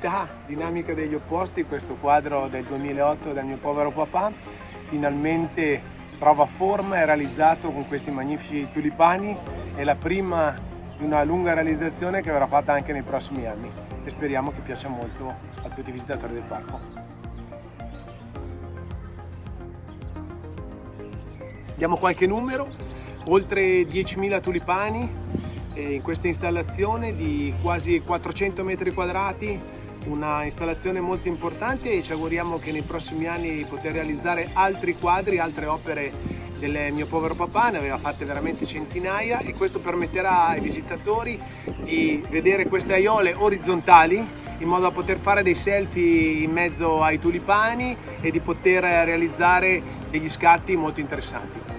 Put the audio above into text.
Vita, dinamica degli opposti, questo quadro del 2008 del mio povero papà, finalmente trova forma, è realizzato con questi magnifici tulipani, è la prima di una lunga realizzazione che verrà fatta anche nei prossimi anni e speriamo che piaccia molto a tutti i visitatori del parco. Diamo qualche numero: oltre 10.000 tulipani in questa installazione di quasi 400 metri quadrati, una installazione molto importante, e ci auguriamo che nei prossimi anni di poter realizzare altri quadri, altre opere del mio povero papà. Ne aveva fatte veramente centinaia, e questo permetterà ai visitatori di vedere queste aiole orizzontali in modo da poter fare dei selfie in mezzo ai tulipani e di poter realizzare degli scatti molto interessanti.